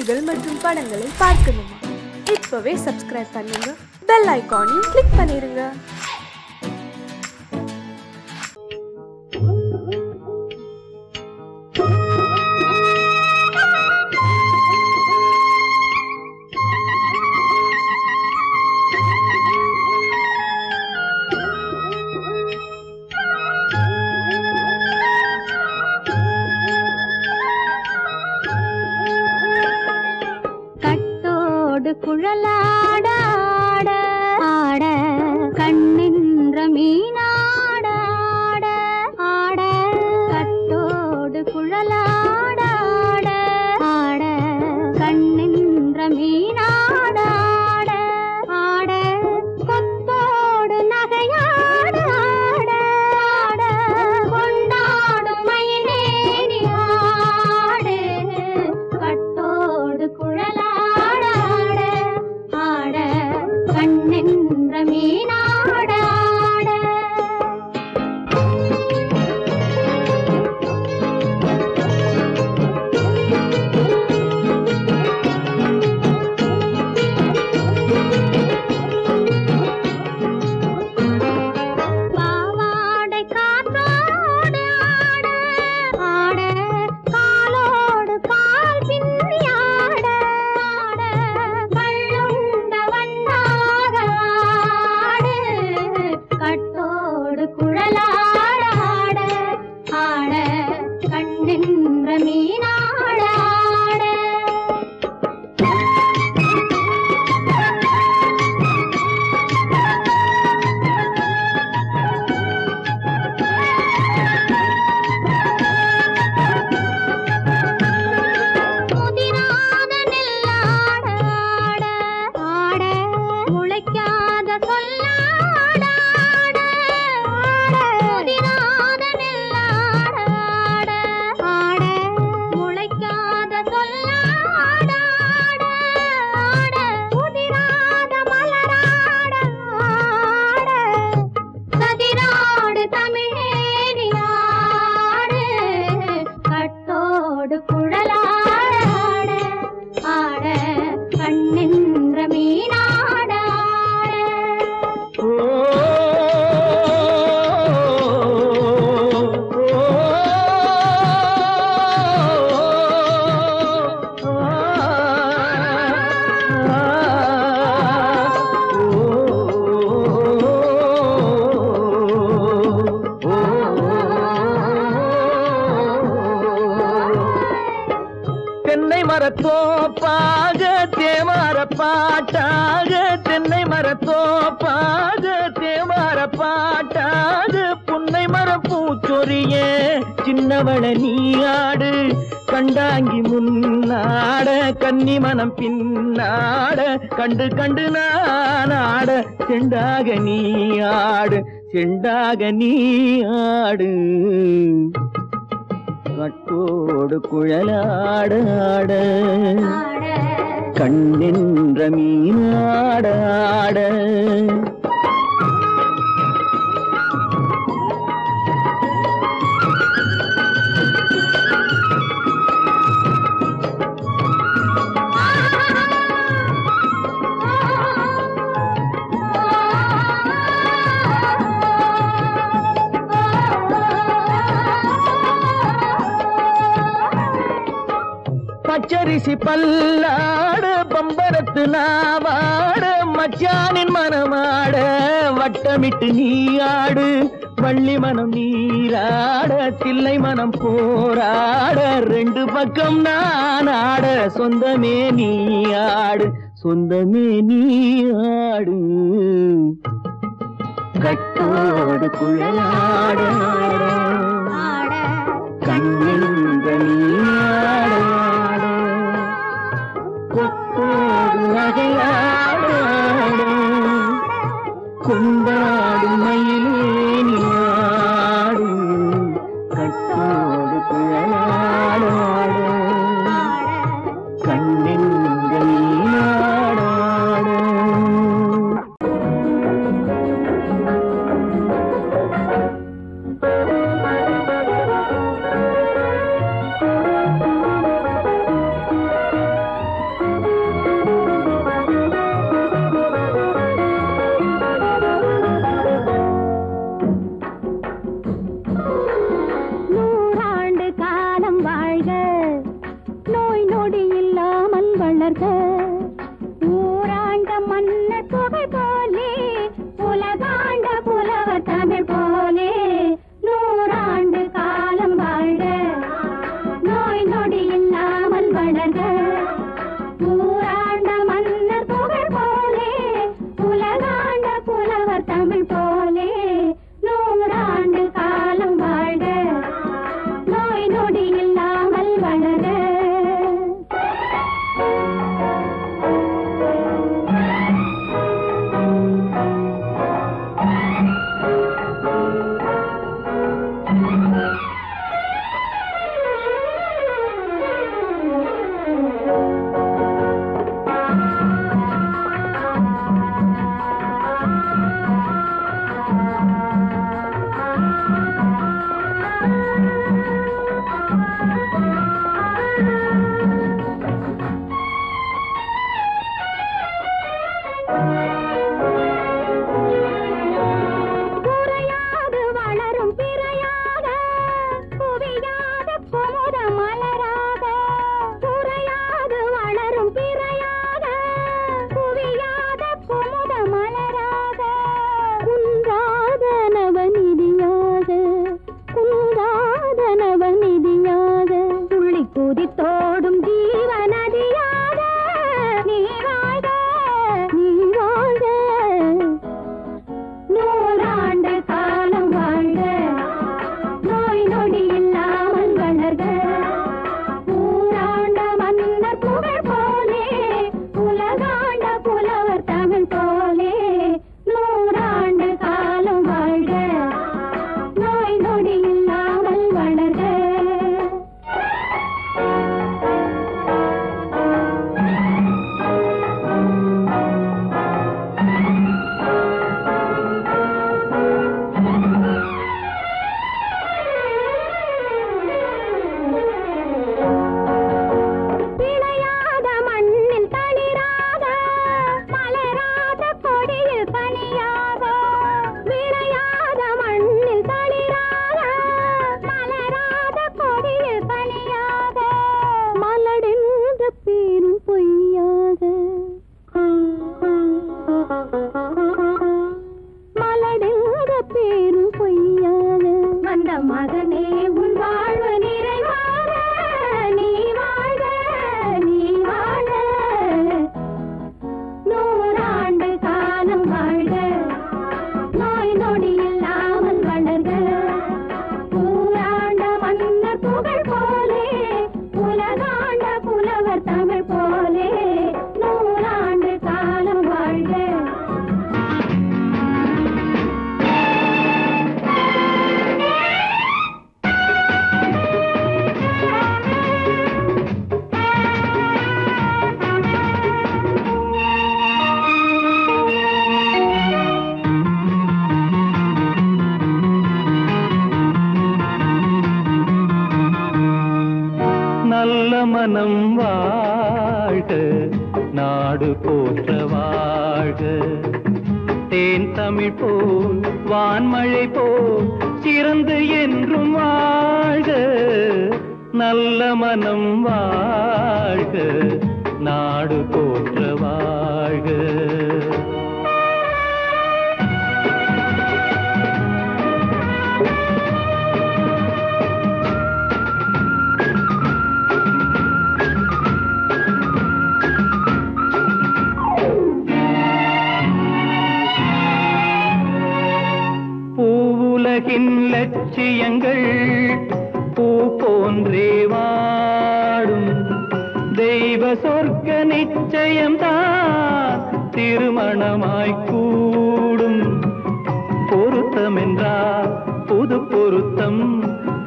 நிகழ்ச்சிகள் மற்றும் படங்களை பார்க்கணுமா? இப்பவே சப்ஸ்கிரைப் பண்ணுங்க, பெல் ஐகானையும் கிளிக் பண்ணிருங்க. குழலாட ஆட ஆட கண்ணின்ற மீனாட ஆட ஆட கட்டோடு குழலாட ஆட ஆட கண்ணின்ற மீனாட ஆட ஆட கொத்தோடு நகையாட ஆட ஆட கொண்டாடு மயிலேறி ஆடு கட்டோடு குழலாட கண்ணென்ற மீனாட ஆட பாவாடை காற்றோடு ஆட ஆட காலோடு கால் பின்னி ஆட ஆட கள்ளுண்ட வண்ணாக ஆடு கட்டோடு குழலாட ஆட ஆட கண்ணென்ற மீனாட ஆட முதிராத நெல்லாட ஆட ஆட முளைக்காத சொல்லாட ஆட ஆட முதிராத நெல்லாட ஆட ஆட முளைக்காத சொல்லாட ஆட ஆட முதிராத மலராட ஆட சதிராடு தமிழேறி ஆடு கட்டோடு குழலாட ஆட ஆட கண்ணென்ற மீனாட ஆட தென்னை மரத்தோப்பாக தேமார பாட்டாக தென்னை மரத்தோப்பாக தேமார பாட்டாக புன்னை மரப்பூச்சொரிய சின்னவள நீயாடு கண்டாங்கி முன்னாட கன்னி மனம் பின்னாட கண்டு கண்டு நானாட செண்டாக நீயாடு செண்டாக நீயாடு கட்டோடு குழலாட ஆட கண்ணின்ற மீனாட ஆட பச்சரிசி பல்லாட பம்பரத்து நாவாட மச்சானின் மனமாட வட்டமிட்டு நீயாடு வள்ளி மனம் நீராட தில்லை மனம் போராட ரெண்டு பக்கம் நான் ஆட சொந்தமே நீயாடு சொந்தமே நீயாடு கட்டோடு குழலாட கண்ணின்ற நீயாட கொத்தோடு நகையாட கொண்டாடு மயிலேனி ஆடு கட்டோடு குழலாட கண்ணின்ற நீயாட நொடி இல்லாமல் வளர்க ஊராண்ட மன்னர் புகழ் போலே உலகாண்ட புலவர் தமிழ் போலே 100 ஆண்டு காலம் வாழ்க நோய் நொடி இல்லாமல் வளர்க ஊராண்ட மன்னர் புகழ் போலே உலகாண்ட புலவர் தமிழ் போலே 100 ஆண்டு காலம் வாழ்க நோய் நொடி இல்லாமல் வளர தோடும் ஜீவநதியாக நீ வாழ்க நீ வாழ்க 100 ஆண்டு காலம் வாழ்க நோய் நொடி இல்லாமல் வளர்க ஊராண்ட மன்னர் புகழ் போலே உலகாண்ட புலவர் தமிழ் போலே 100 ஆண்டு காலம் வாழ்க நோய் நொடி இல்லாமல் வளர்க மகனே உன் வாழ்வு நிறைவாக நீ வாழ்க நீ வாழ்க 100 ஆண்டு காலம் வாழ்க நோய் நொடி இல்லாமல் வளர்க ஊராண்ட மன்னர் புகழ் போலே உலகாண்ட புலவர் தமிழ் போலே 100 ஆண்டு காலம் வாழ்க நல்ல மனம் வாழ்க நாடு போற்ற வாழ்க தேன் தமிழ் போல் வான்மழை போல் சிறந்து என்றும் வாழ்க நல்ல மனம் வாழ்க நாடு போற்ற வாழ்க பூவுலகின் லட்சியங்கள் பூ போன்றே வாடும் தெய்வ சொர்க்க நிச்சயம்தான் திருமணமாய் கூடும் பொருத்தமென்றால் புது பொருத்தம்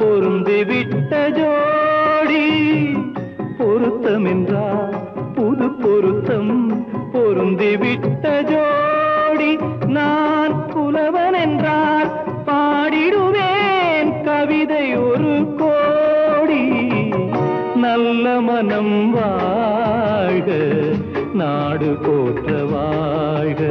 பொருந்திவிட்ட ஜோடி பொருத்தமென்றால் புது பொருத்தம் பொருந்திவிட்ட ஜோடி நான் புலவன் என்றால் பாடிடுவேன் கவிதை ஒரு கோடி நல்ல மனம் வாழ்க நாடு போற்ற வாழ்க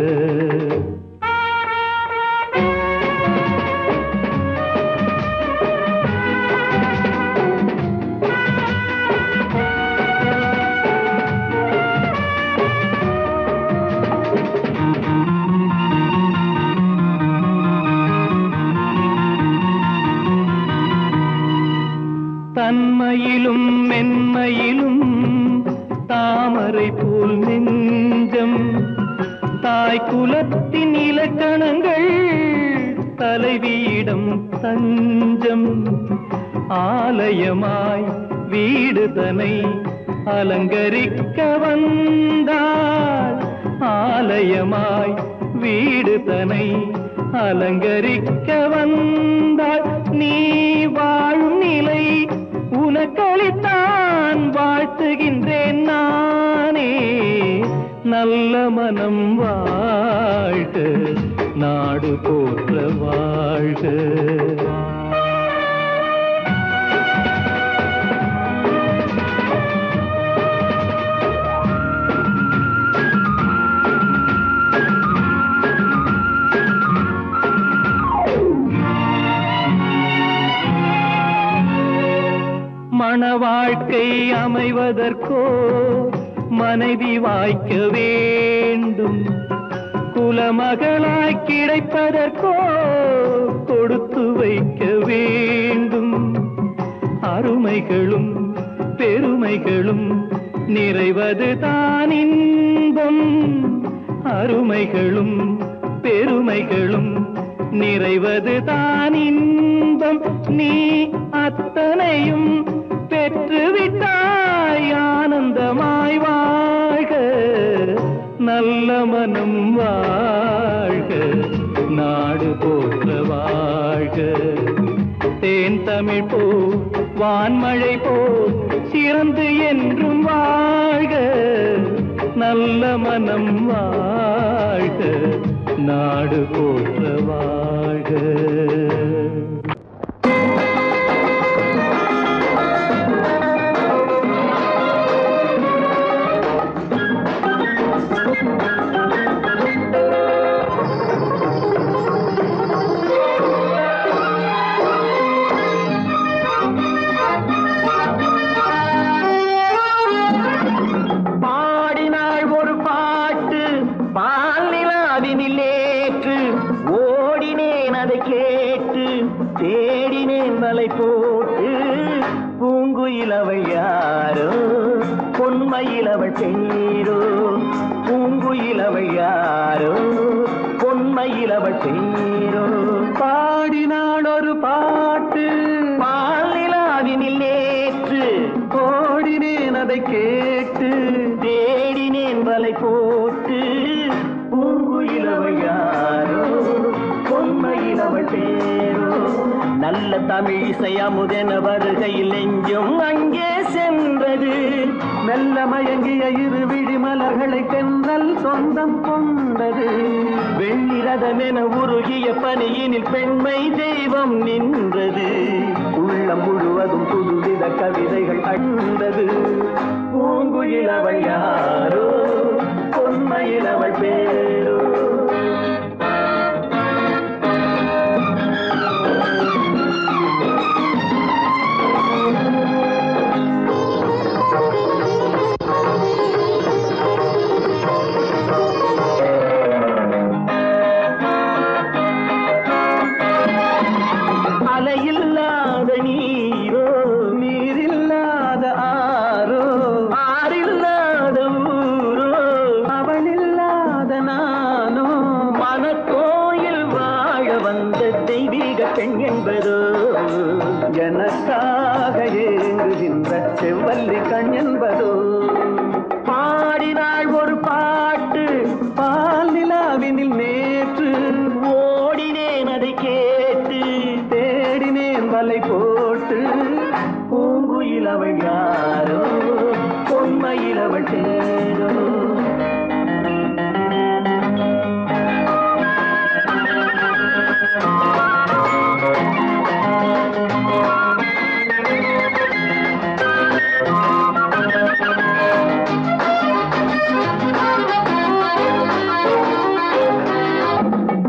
தாமரை போல் நெஞ்சம் தாய் குலத்தின் இலக்கணங்கள் தலைவியிடம் தஞ்சம் ஆலயமாய் வீடுதனை அலங்கரிக்க வந்தாள் ஆலயமாய் வீடுதனை அலங்கரிக்க வந்தாள் நீ வாழும் நிலை உனக்களித்தான் வாழ்த்துகின்றேன் நானே நல்ல மனம் வாழ்க நாடு போற்ற வாழ்க மண வாழ்க்கை அமைவதற்கோ மனைவி வாய்க்க வேண்டும் குலமகளாய் கிடைப்பதற்கோ கொடுத்து வைக்க வேண்டும் அருமைகளும் பெருமைகளும் நிறைவது தான் இன்பம் அருமைகளும் பெருமைகளும் நிறைவது தான் இன்பம் நீ அத்தனையும் பெற்றுவிட்டாய் ஆனந்தமாய் வாழ்க நல்ல மனம் வாழ்க நாடு போற்ற வாழ்க தேன் தமிழ் போ வான்மழை போ சிறந்து என்றும் வாழ்க நல்ல மனம் வாழ்க நாடு போற்ற வாழ்க போட்டு பூங்குயிலவள் யாரோ பொன்மயிலவள் பேரோ பூங்குயிலவள் யாரோ பொன்மயிலவள் பேரோ பாடினாள் ஒரு பாட்டு பாலிலாவினில் நேற்று ஓடினேன் அதை கேட்டு தேடினேன் வலை போட்டு பூங்குயிலவள் யாரோ பொன்மயிலவள் பேரோ நல்ல தமிழ் இசை அமுதென வருகையில் நெஞ்சும் அங்கே சென்றது மெல்ல மயங்கிய இரு விழி மலர்களை தென்றல் சொந்தம் கொண்டது வெண்ணிரதமென உருகிய பனியினில் பெண்மை தெய்வம் நின்றது உள்ளம் முழுவதும் புதுவித கவிதைகள் அண்டது பூங்குயிலவள் யாரோ பொன்மயிலவள் பேரோ அலையில்லாத நீரோ நீரில்லாத ஆரோ ஆறில்லாத ஊரோ அவளில்லாத நானோ மனக்கோயில் வாழ வந்த தெய்வீக பெண் என்பதோ எனக்காக ஏங்குகின்ற செவ்வல்லி கண் என்பதோ பாடினாள் ஒரு பாட்டு பால் நிலாவினில் நேற்று ஓடினேன் அதை கேட்டு தேடினேன் வலை போட்டு பூங்குயிலவள் யாரோ பொன்மயிலவள் பேரோ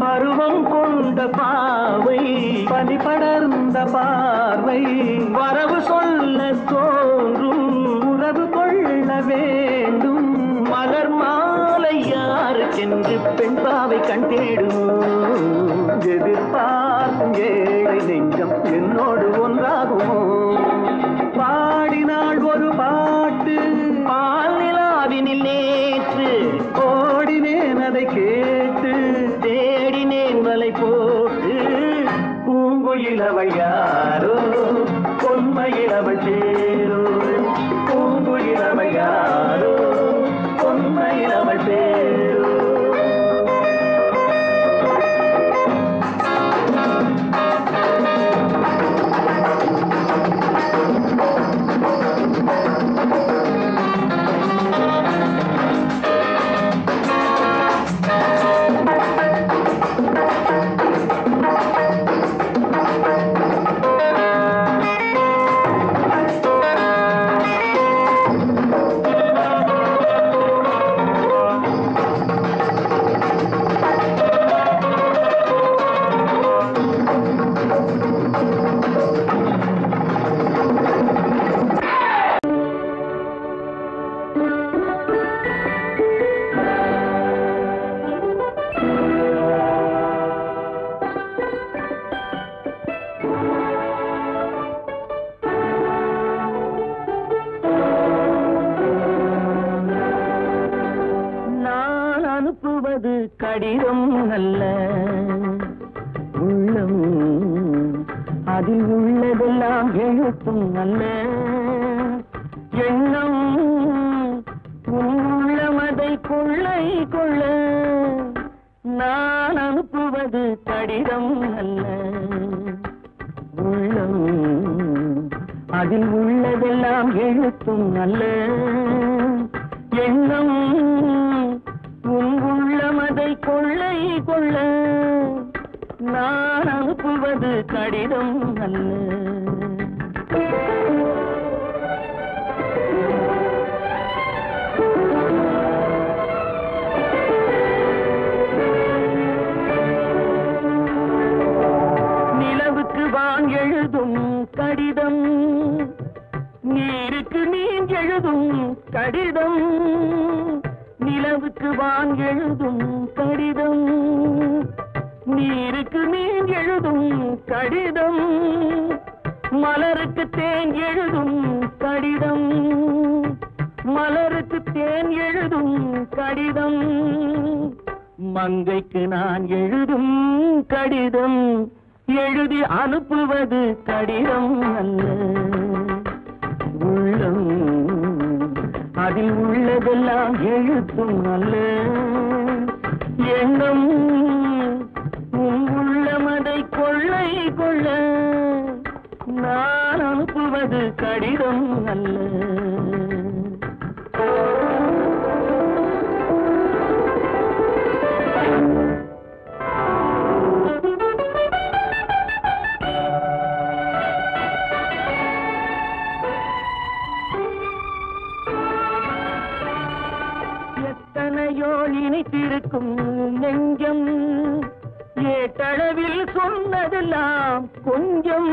பருவம் கொண்ட பாவை பனி படர்ந்த பார்வை வரவு சொல்ல தோன்றும் உறவு கொள்ள வேண்டும் மலர் மாலை யாருக்கென்று பெண் பாவை கண் தேடும் எதிர்பார்க்கும் ஏழை நெஞ்சம் என்னோடு ஒன்றாகுமோ பாடினாள் ஒரு பாட்டு பால் நிலாவினில் பூங்குயிலவள் யாரோ பொன்மையிலவள் சேரோ பூங்குயிலவள் யாரோ பொன்மையிலவள் சேரோ கடிதம் அல்ல உள்ளம் அதில் உள்ளதெல்லாம் எழுத்தும் அல்ல எண்ணம் உள்ளமதை கொள்ளை கொள்ள நான் அனுப்புவது கடிதம் அல்ல உள்ளம் அதில் உள்ளதெல்லாம் எழுத்தும் அல்ல எண்ணம் உள்ளமதை கொள்ளை கொள்ள நான் அனுப்புவது கடிதம் அல்ல நிலவுக்கு வான் எழுதும் கடிதம் நீருக்கு நீர் எழுதும் கடிதம் நிலவுக்கு வான் எழுதும் கடிதம் நீருக்கு நீர் எழுதும் கடிதம் மலருக்கு தேன் எழுதும் கடிதம் மலருக்கு தேன் எழுதும் கடிதம் மங்கைக்கு நான் எழுதும் கடிதம் எழுதி அனுப்புவது கடிதம் அல்ல உள்ளம் அதில் உள்ளதெல்லாம் எழுத்தும் அல்ல எண்ணம் உள்ளமதை கொள்ளை கொள்ள நான் அனுப்புவது கடிதம் அல்ல நினைத்திருக்கும் நெஞ்சம் ஏட்டளவில் சொன்னதெல்லாம் கொஞ்சம்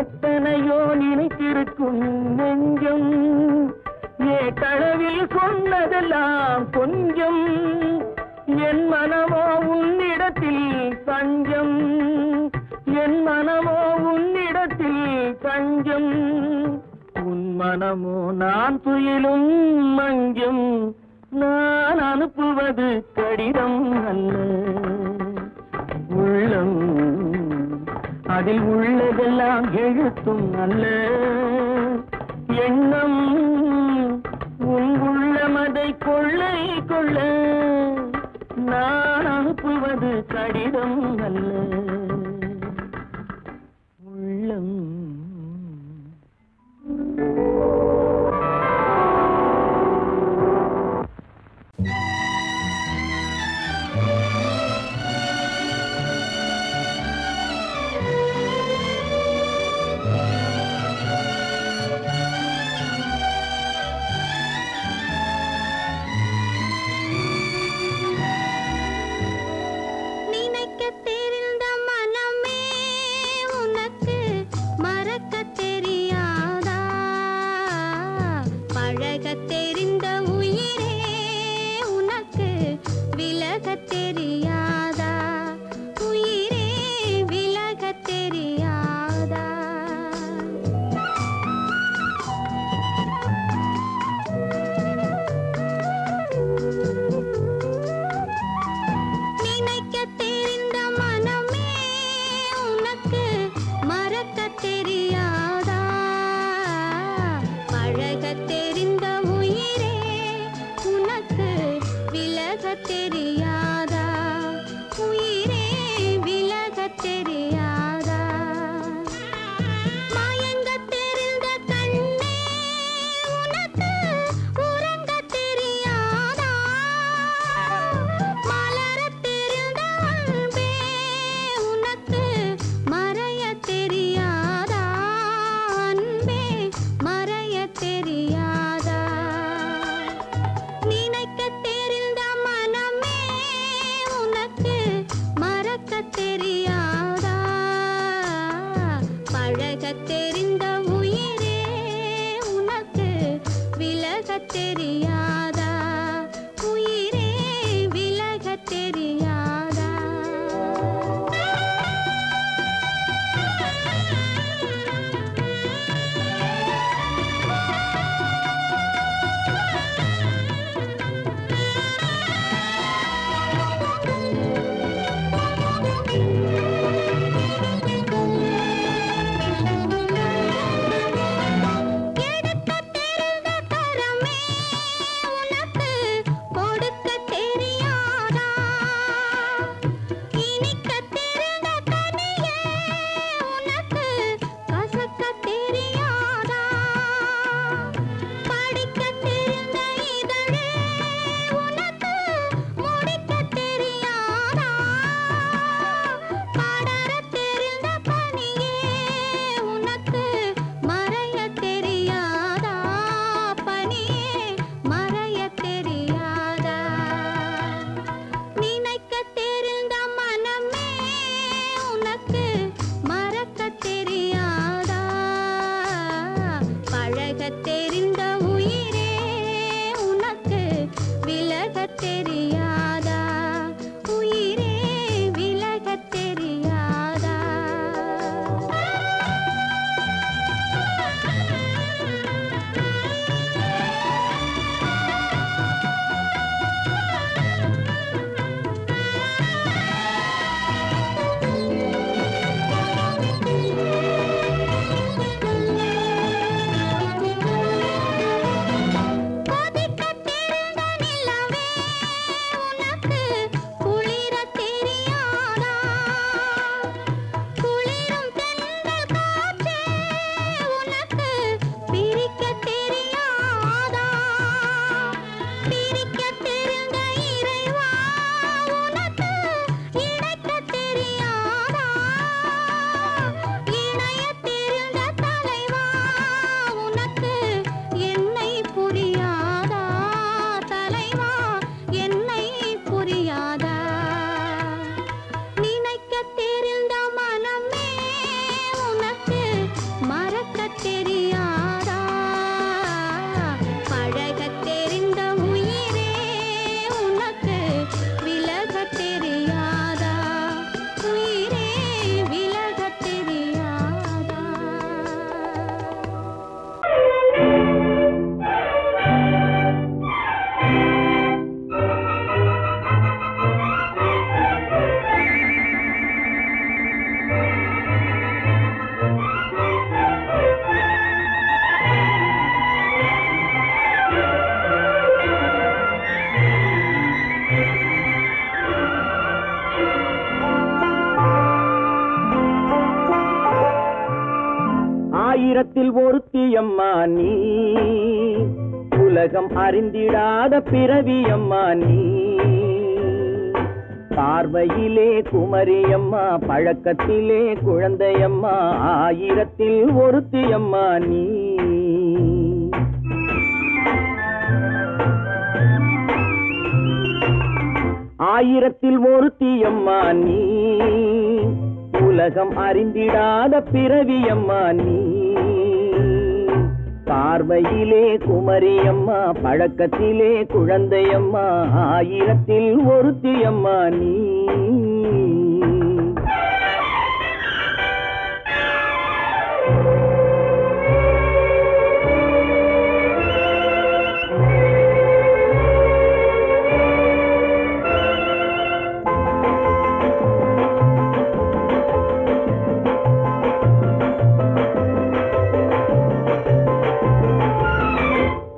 எத்தனையோ நினைத்திருக்கும் நெஞ்சம் ஏட்டளவில் சொன்னதெல்லாம் கொஞ்சம் என் மனமோ உன்னிடத்தில் தஞ்சம் என் மனமோ உன்னிடத்தில் தஞ்சம் உன் மனமோ நான் துயிலும் மஞ்சம் நான் அனுப்புவது கடிதம் அல்ல உள்ளம் அதில் உள்ளதெல்லாம் எழுத்தும் அல்ல எண்ணம் உன் உள்ளமதை கொள்ளை கொள்ள நான் அனுப்புவது கடிதம் அல்ல உள்ளம் தெரியாதா உயிரே விலகத் தெரியாதா ஆயிரத்தில் ஒருத்தியம்மா நீ உலகம் அறிந்திடாத பிறவியம்மா நீ பார்வையிலே குமரியம்மா பழக்கத்திலே குழந்தையம்மா ஆயிரத்தில் ஒருத்தியம்மா நீ ஆயிரத்தில் ஒருத்தியம்மா நீ உலகம் அறிந்திடாத பிறவியம்மா நீ பார்வையிலே குமரியம்மா பழக்கத்திலே குழந்தையம்மா ஆயிரத்தில் ஒருத்தியம்மா நீ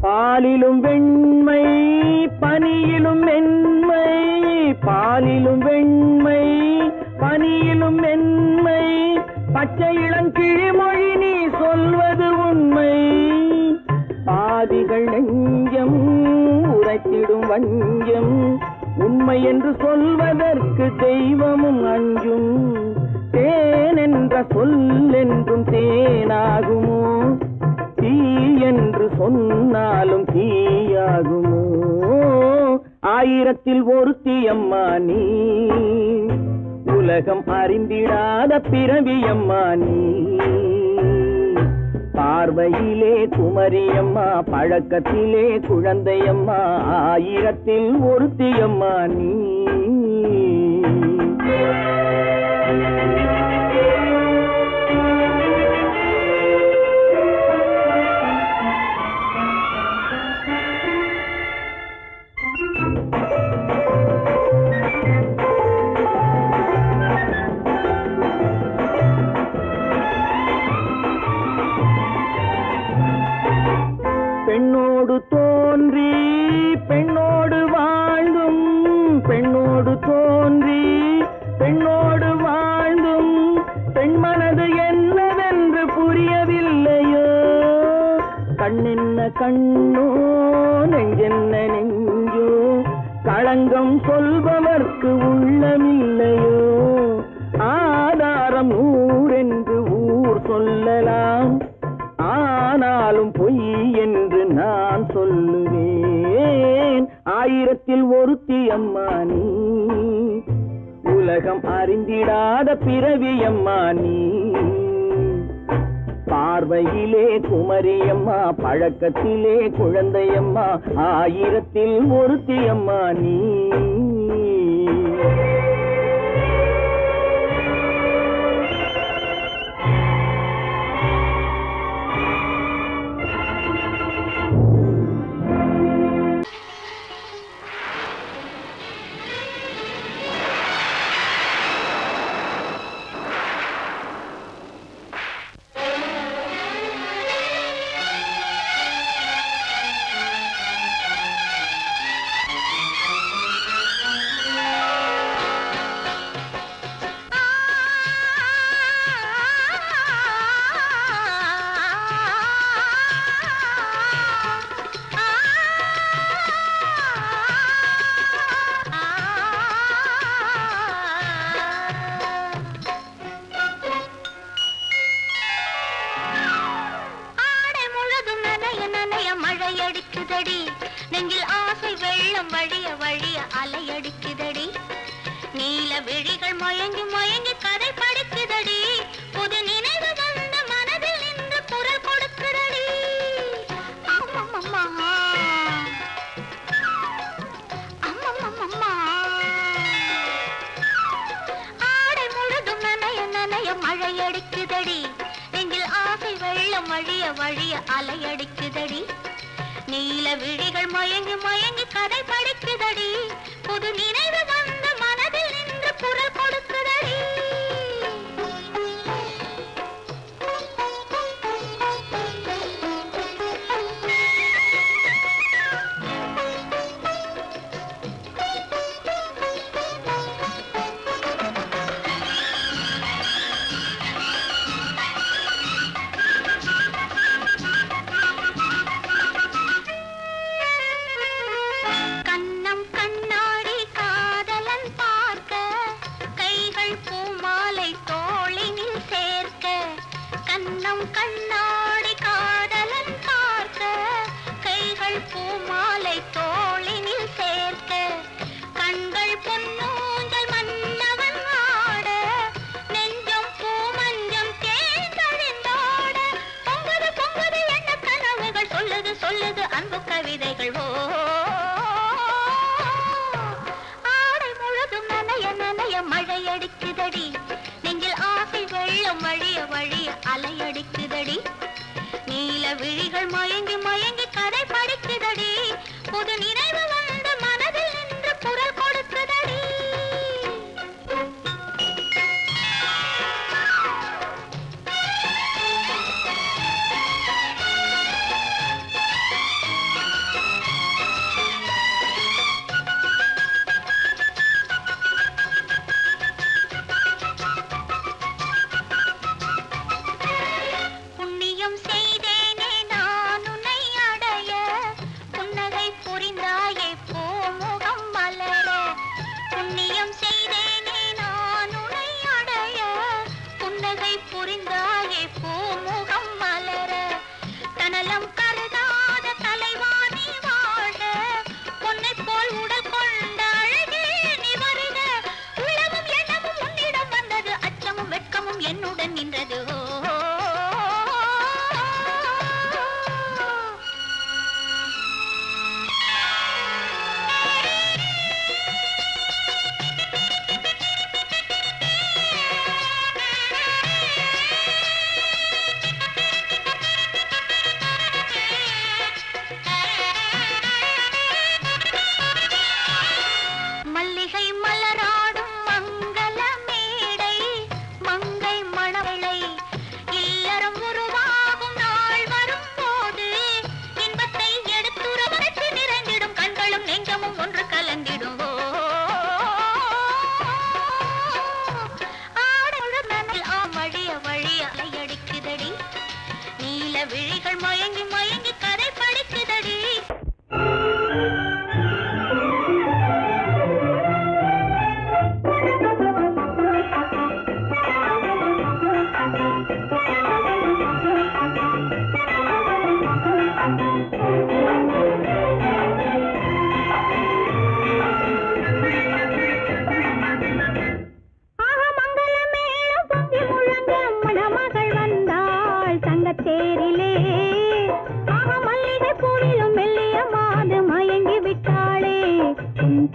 பாலிலும் வெண்மை பனியிலும் மென்மை பாலிலும் வெண்மை பனியிலும் மென்மை பச்சை இளங்கிழிமொழி நீ சொல்வது உண்மை பாதிகள் நெஞ்சம் உரைத்திடும் வஞ்சம் உண்மை என்று சொல்வதற்கு தெய்வமும் அஞ்சும் தேன் என்ற சொல் என்றும் தேனாகுமோ தீ என்று சொன்னாலும் தீயாகுமோ ஆயிரத்தில் ஒருத்தியம்மா நீ உலகம் அறிந்திடாத பிறவியம்மா நீ பார்வையிலே குமரியம்மா, பழக்கத்திலே குழந்தையம்மா, ஆயிரத்தில் ஒருத்தியம்மா நீ. பெண்ணோடு தோன்றி பெண்ணோடு வாழ்ந்தும், பெண்ணோடு தோன்றி பெண்ணோடு வாழ்ந்தும், பெண்மனது என்னவென்று புரியவில்லையோ. கண்ணென்ன கண்ணோ, நெஞ்சென்ன நெஞ்சோ, களங்கம் சொல்பவர்க்கு உள்ளமில்லையோ. ஆதாரம் ஊரென்று ஊர் சொல்லலாம், ஆனாலும் பொய் என்று நான் சொல்லுவேன். ஆயிரத்தில் ஒருத்தி அம்மா நீ, உலகம் அறிந்திடாத பிறவி அம்மா நீ. பார்வையிலே குமரியம்மா, பழக்கத்திலே குழந்தையம்மா, ஆயிரத்தில் ஒருத்தி அம்மா நீ. நெஞ்சில் ஆசை வெள்ளம் வழிய வழிய அலையடிக்குதடி. நீல விழிகள் மயங்கி மயங்கி கதை படிக்குதடி. புது நினைவு வந்த மனதில் நின்று குரல் கொடுக்குதடி. அம்மம்மம்மா அம்மம்மம்மா, ஆடை முழுதும் நனைய நனைய மழையடிக்குதடி. நெஞ்சில் ஆசை வெள்ளம் வழிய வழிய அலையடிக்குதடி. நீல விழிகள் மயங்கி மயங்கி கதை படிக்குதடி. புது நினைவு வந்த மனதில் நின்று குரல் கொடுக்குதடி. கண்ணாடி காதலன் பார்க்க, கைகள் பூமாலை தோளினில் சேர்க்க, கண்கள் பொன்னூஞ்சல் மன்னவன் ஆட, நெஞ்சம் பூமஞ்சம் தேர்ந்தழிந்தாட. பொங்குது பொங்குது என்ன கனவுகள், சொல்லுது சொல்லுது அன்பு கவிதைகள். ஓ ஆடை முழுதும் நனைய நனைய மழையடிக்குதடி. நெஞ்சில் ஆசை வெள்ளம் வழிய வழிய அலையடிக்குதடி. நீல விழிகள் மயங்கி மயங்கி கதை படிக்குதடி. புது நினைவு வந்த மனதில் நின்று குரல் கொடுக்குதடி. புண்ணியம் செய்தேனே நான் உன்னை அடைய, புன்னகை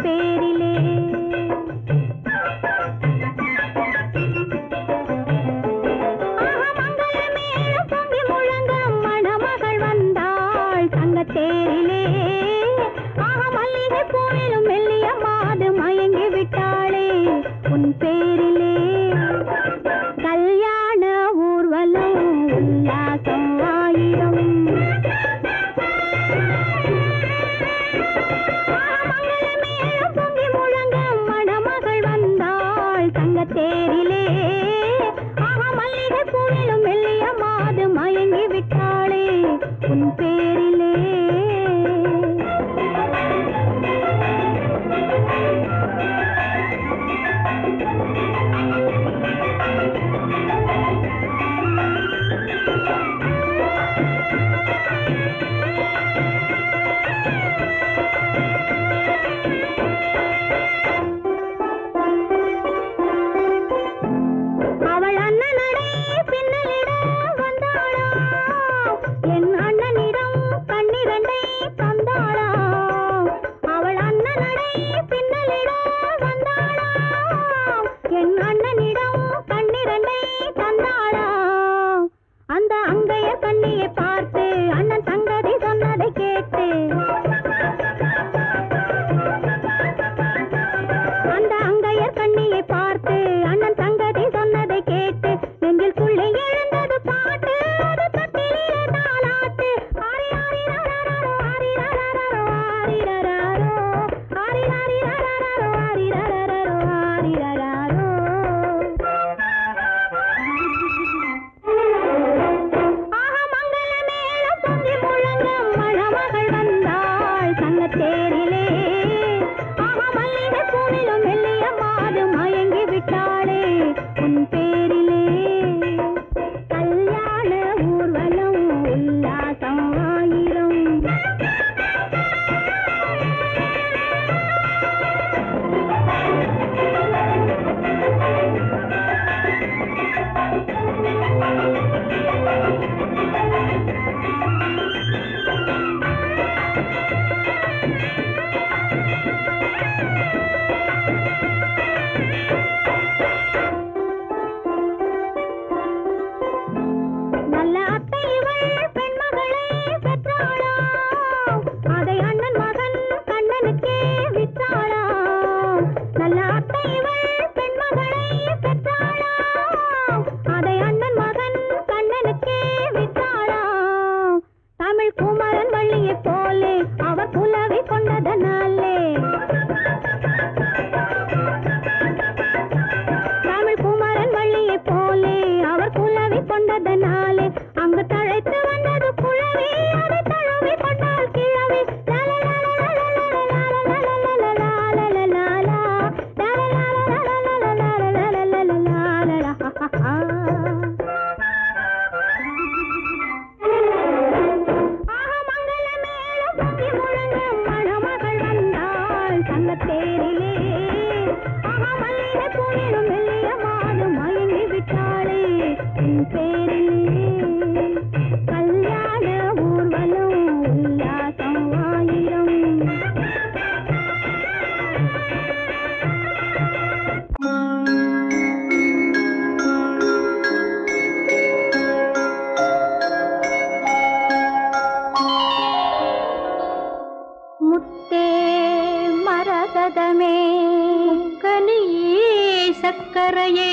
பேரிலே. மங்களமேளம் பொங்கி முழங்க மணமகள் வந்தாள் தங்கத்தேரிலே. மல்லிகை பூவிலும் மெல்லிய மாது மயங்கி விட்டாளே உன் பேரிலே. கல்யாண ஊர்வலம் உல்லாசம் ஆயிரம். மங்களமேளம் பொங்கி முழங்க மணமகள் வந்தாள் தங்கத்தேரிலே. மல்லிகை பூவிலும் மெல்லிய மாது மயங்கி விட்டாளே உன் பேரிலே. அவள் அண்ணனடை பின்னலிட வந்தாளா, என் அண்ணனிடம் கண்ணிரண்டை தந்தாளா. அவள் அண்ணனடை பின்னலிட வந்தாளா, என் அண்ணனிடம் கண்ணிரண்டை தந்தாளா. அந்த அங்கைய கண்ணியை பார்த்து அண்ணன் சங்கதி சொன்னதை கேட்டு, அந்த அங்கையர் கண்ணியை பார்த்து அண்ணன் சங்கதி சொன்னதை கேட்டு நெஞ்சில் துள்ளி எழுந்தது பாட்டு. அது தட்டிலே தாலாட்டு. ஆரி ஆரி ரரரரோ ஆரி ரரரரோ ஆரி ரரரோ ஆரி ஆரி ரரரரோ ஆரி ரரரரோ ஆரி ரரரோ. மங்களமேளம் பொங்கி முழங்க மணமகள் வந்தாள் தங்கத்தேரிலே. மல்லிகை பூவிலும் மெல்லிய மாது மயங்கி விட்டாளே உன் பேரிலே. கல்யாண ஊர்வலம் உல்லாசம் ஆயிரம். நல்ல அத்தை இவள் பெண்மகளை பெற்றாளா, அதை அண்ணன் மகன் கண்ணனுக்கே விற்றாளா. நல்ல அத்தை இவள் பெண்மகளை பெற்றாளா, அதை அண்ணன் மகன் கண்ணனுக்கே விற்றாளா. தமிழ் குமரன் வள்ளியை போலே அவர் புலவி கொண்டதனாலே, தமிழ் குமரன் வள்ளியை போலே அவர் குலவி கொண்டதனாலே அங்கு தழைத்து வந்தது குழவி. அதை தழுவி கொண்டால் கிழவி. மங்களமேளம் பொங்கி முழங்க மணமகள் வந்தாள் தங்கத்தேரிலே. மல்லிகை பூவிலும் மெல்லிய மாது மயங்கி விட்டாளே உன் பேரிலே. கல்யாண ஊர்வலம் உல்லாசம் ஆயிரம். முத்தே மரகதமே கனியே சக்கரையே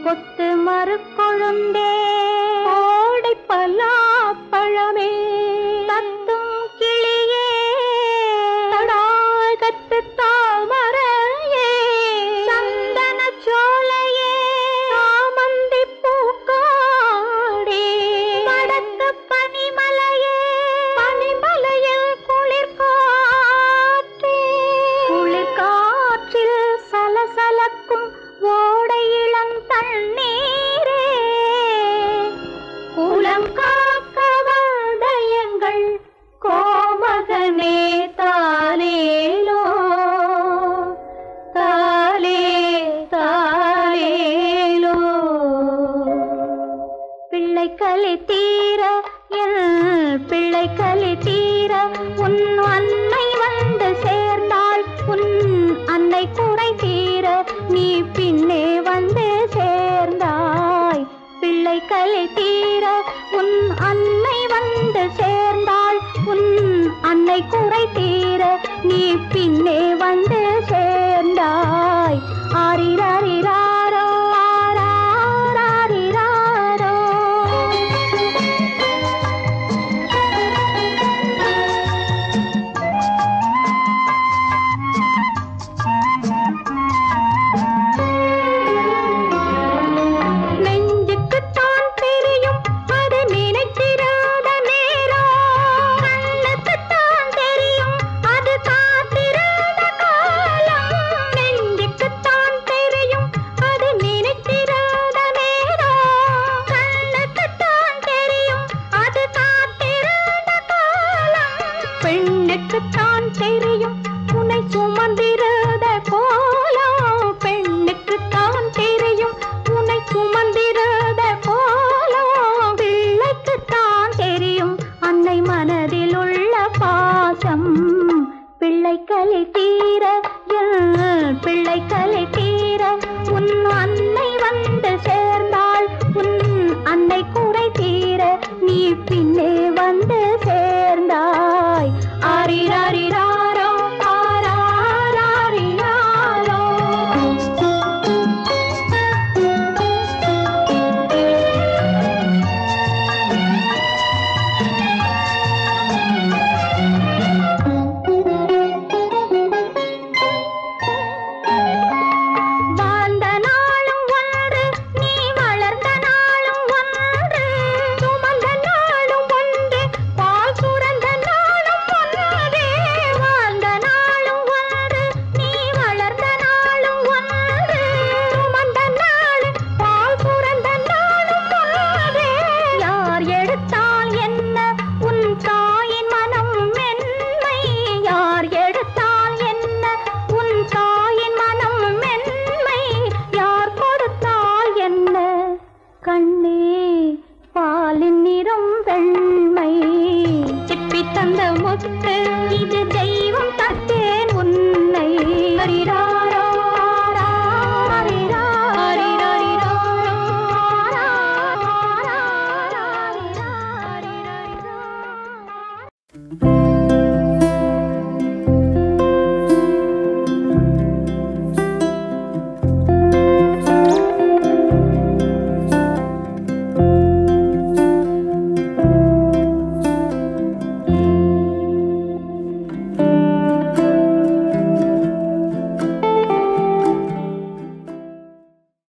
கொத்து மறுக்கொழுந்தே கோடை பலாப்பழமே தத்தும் கிளியே தடாகத்து தாமரையே சந்தன சோலையே சாமந்தி பூக்காடே மடத்து பனிமலையே பனிமலையில் குளிர்காற்றே குளிர்காற்றில் சலசலக்கும் ஓடை இளம் தண்ணீரே பிள்ளை கலை தீர உன் அன்னை வந்து சேர்ந்தாள். உன் அன்னை குறை தீர நீ பின்னே வந்து சேர்ந்தாய். ஆரிராரிராரோ ஆராரிராரோ. நெஞ்சுக்குத்தான் தெரியும் அது நினைத்திராத நேரம். கண்ணுக்குத்தான் தெரியும் அது காத்திராத காலம். நெஞ்சுக்குத்தான் தெரியும் அது நினைத்திராத நேரம். கண்ணுக்குத்தான் தெரியும் அது காத்திராத காலம். பெண்ணுக்குத்தான் தெரியும் உன்னை சுமந்திராத கோலம். பெண்ணுக்குத்தான் தெரியும் உன்னை சுமந்திராத கோலம். பிள்ளைக்குத்தான் தெரியும் அன்னை மனதில் உள்ள பாசம். பிள்ளை கலை தீர பிள்ளை கலை தீர உன் அன்னை வந்து சேர்ந்தாள். உன் அன்னை குறை தீர நீ பின்னே வந்து சேர்ந்தாய். ஆரிராரிராரோ ஆராரிராரோ. வாழ்ந்த நாளும் ஒன்று நீ வளர்ந்த நாளும் ஒன்று. சுமந்த நாளும் ஒன்று பால் சுரந்த நாளும் ஒன்று. வாழ்ந்த நாளும் ஒன்று நீ வளர்ந்த நாளும் ஒன்று. சுமந்த நாள் பால் சுரந்த நாளும் ஒன்று. யார் எடுத்தால் என்ன உன் தாயின் மனம் மென்மை. யார் எடுத்தால் என்ன உன் தாயின் மனம் மென்மை. யார் கொடுத்தால் என்ன கண்ணே பாலின் நிறம் வெண்மை. சிப்பி தந்த முத்து இது